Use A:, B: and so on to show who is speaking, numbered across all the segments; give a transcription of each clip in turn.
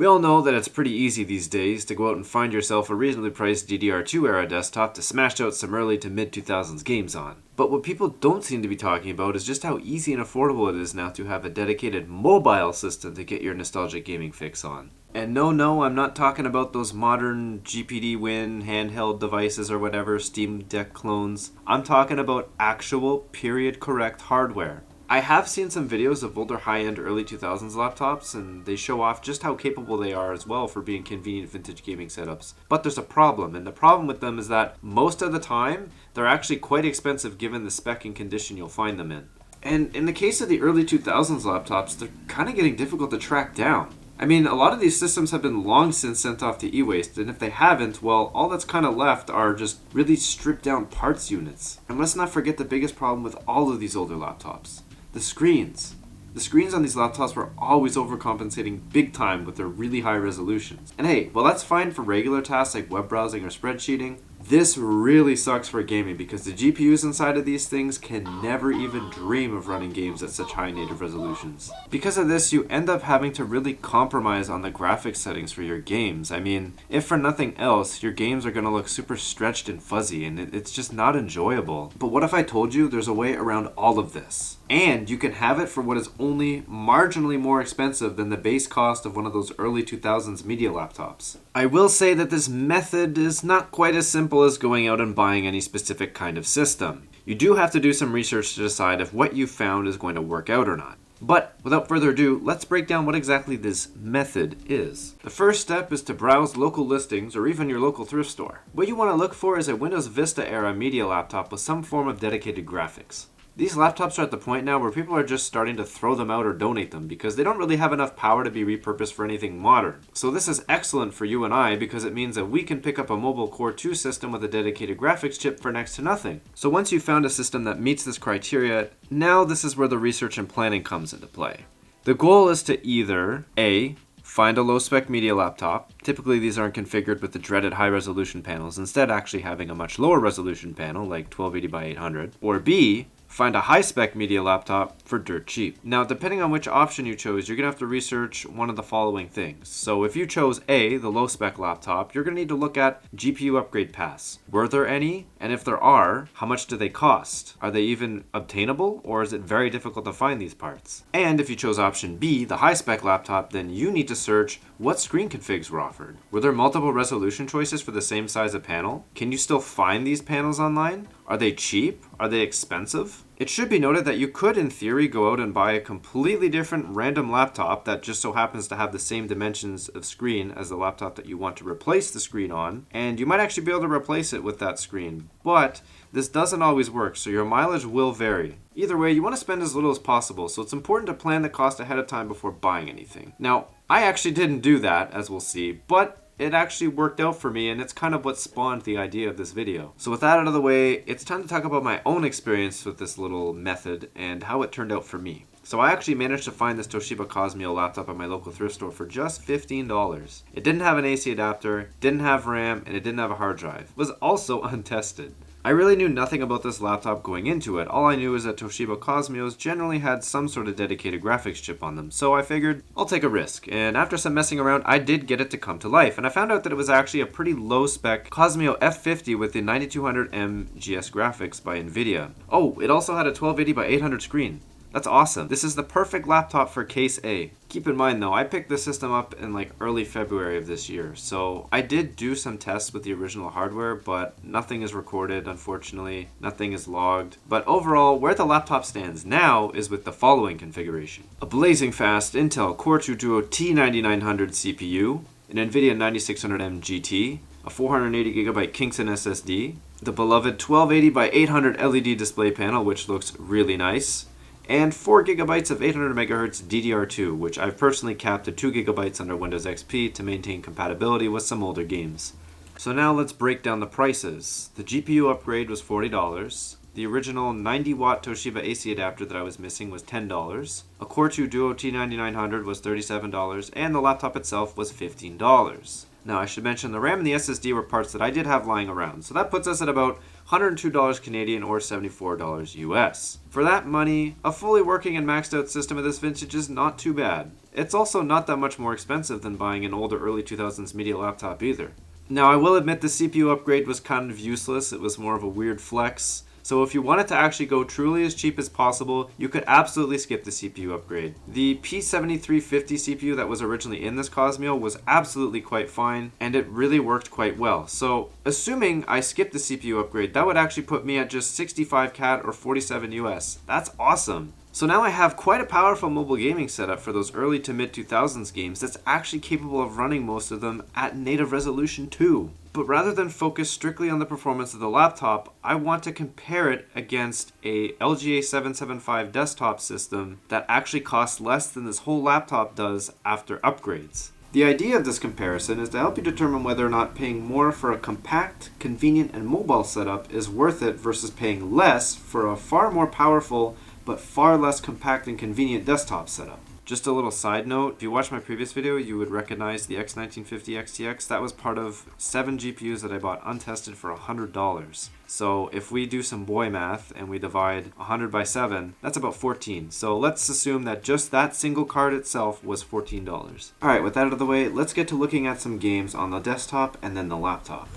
A: We all know that it's pretty easy these days to go out and find yourself a reasonably priced DDR2 era desktop to smash out some early to mid 2000s games on. But what people don't seem to be talking about is just how easy and affordable it is now to have a dedicated mobile system to get your nostalgic gaming fix on. And no, I'm not talking about those modern GPD Win handheld devices or whatever, Steam Deck clones. I'm talking about actual period correct hardware. I have seen some videos of older high-end early 2000s laptops, and they show off just how capable they are as well for being convenient vintage gaming setups. But there's a problem, and the problem with them is that most of the time, they're actually quite expensive given the spec and condition you'll find them in. And in the case of the early 2000s laptops, they're kind of getting difficult to track down. I mean, a lot of these systems have been long since sent off to e-waste, and if they haven't, well, all that's kind of left are just really stripped down parts units. And let's not forget the biggest problem with all of these older laptops. The screens. The screens on these laptops were always overcompensating big time with their really high resolutions. And hey, well that's fine for regular tasks like web browsing or spreadsheeting. This really sucks for gaming because the GPUs inside of these things can never even dream of running games at such high native resolutions. Because of this, you end up having to really compromise on the graphics settings for your games. I mean, if for nothing else, your games are going to look super stretched and fuzzy and it's just not enjoyable. But what if I told you there's a way around all of this? And you can have it for what is only marginally more expensive than the base cost of one of those early 2000s media laptops. I will say that this method is not quite as simple as going out and buying any specific kind of system. You do have to do some research to decide if what you found is going to work out or not. But without further ado, let's break down what exactly this method is. The first step is to browse local listings or even your local thrift store. What you want to look for is a Windows Vista era media laptop with some form of dedicated graphics. These laptops are at the point now where people are just starting to throw them out or donate them because they don't really have enough power to be repurposed for anything modern. So this is excellent for you and I because it means that we can pick up a mobile Core 2 system with a dedicated graphics chip for next to nothing. So once you've found a system that meets this criteria, now this is where the research and planning comes into play. The goal is to either A, find a low-spec media laptop. Typically these aren't configured with the dreaded high-resolution panels, instead actually having a much lower resolution panel like 1280 by 800. Or B, find a high-spec media laptop for dirt cheap. Now, depending on which option you chose, you're going to have to research one of the following things. So if you chose A, the low-spec laptop, you're going to need to look at GPU upgrade paths. Were there any? And if there are, how much do they cost? Are they even obtainable, or is it very difficult to find these parts? And if you chose option B, the high-spec laptop, then you need to search what screen configs were offered. Were there multiple resolution choices for the same size of panel? Can you still find these panels online? Are they cheap? Are they expensive? It should be noted that you could, in theory, go out and buy a completely different random laptop that just so happens to have the same dimensions of screen as the laptop that you want to replace the screen on, and you might actually be able to replace it with that screen. But this doesn't always work, so your mileage will vary. Either way, you want to spend as little as possible, so it's important to plan the cost ahead of time before buying anything. Now, I actually didn't do that, as we'll see, but it actually worked out for me, and it's kind of what spawned the idea of this video. So with that out of the way, it's time to talk about my own experience with this little method and how it turned out for me. So I actually managed to find this Toshiba Cosmeo laptop at my local thrift store for just $15. It didn't have an AC adapter, didn't have RAM, and it didn't have a hard drive. It was also untested. I really knew nothing about this laptop going into it. All I knew is that Toshiba Cosmeos generally had some sort of dedicated graphics chip on them, so I figured I'll take a risk. And after some messing around, I did get it to come to life, and I found out that it was actually a pretty low-spec Cosmeo F50 with the 9200M GS graphics by NVIDIA. Oh, it also had a 1280 by 800 screen. That's awesome. This is the perfect laptop for case A. Keep in mind though, I picked this system up in like early February of this year, so I did do some tests with the original hardware, but nothing is recorded, unfortunately. Nothing is logged. But overall, where the laptop stands now is with the following configuration. A blazing fast Intel Core 2 Duo T9900 CPU, an NVIDIA 9600M GT, a 480GB Kingston SSD, the beloved 1280 by 800 LED display panel, which looks really nice, and 4GB of 800MHz DDR2, which I've personally capped at 2GB under Windows XP to maintain compatibility with some older games. So now let's break down the prices. The GPU upgrade was $40. The original 90-watt Toshiba AC adapter that I was missing was $10. A Core 2 Duo T9900 was $37, and the laptop itself was $15. Now, I should mention the RAM and the SSD were parts that I did have lying around, so that puts us at about $102 Canadian or $74 US. For that money, a fully working and maxed out system of this vintage is not too bad. It's also not that much more expensive than buying an older early 2000s media laptop either. Now, I will admit the CPU upgrade was kind of useless, it was more of a weird flex. So if you wanted to actually go truly as cheap as possible, you could absolutely skip the CPU upgrade. The P7350 CPU that was originally in this Cosmeo was absolutely quite fine, and it really worked quite well. So assuming I skipped the CPU upgrade, that would actually put me at just 65 CAD or 47 US. That's awesome. So now I have quite a powerful mobile gaming setup for those early to mid 2000s games that's actually capable of running most of them at native resolution too. But rather than focus strictly on the performance of the laptop, I want to compare it against a LGA 775 desktop system that actually costs less than this whole laptop does after upgrades. The idea of this comparison is to help you determine whether or not paying more for a compact, convenient, and mobile setup is worth it versus paying less for a far more powerful but far less compact and convenient desktop setup. Just a little side note, if you watched my previous video, you would recognize the X1950 XTX. That was part of 7 GPUs that I bought untested for $100. So if we do some boy math and we divide 100 by 7, that's about 14. So let's assume that just that single card itself was $14. Alright, with that out of the way, let's get to looking at some games on the desktop and then the laptop.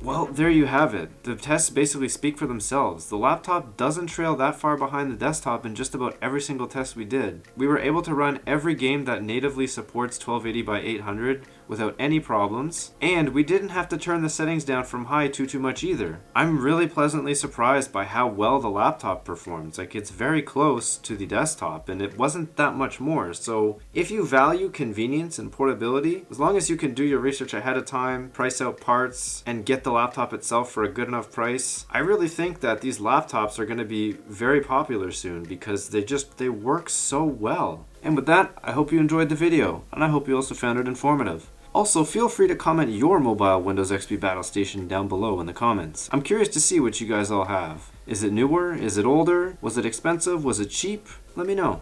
A: Well, there you have it. The tests basically speak for themselves. The laptop doesn't trail that far behind the desktop in just about every single test we did. We were able to run every game that natively supports 1280 by 800 without any problems, and we didn't have to turn the settings down from high too much either. I'm really pleasantly surprised by how well the laptop performs. Like, it's very close to the desktop, and it wasn't that much more. So if you value convenience and portability, as long as you can do your research ahead of time, price out parts, and get the laptop itself for a good enough price, I really think that these laptops are going to be very popular soon because they work so well. And with that, I hope you enjoyed the video, and I hope you also found it informative. Also, feel free to comment your mobile Windows XP Battle Station down below in the comments. I'm curious to see what you guys all have. Is it newer? Is it older? Was it expensive? Was it cheap? Let me know.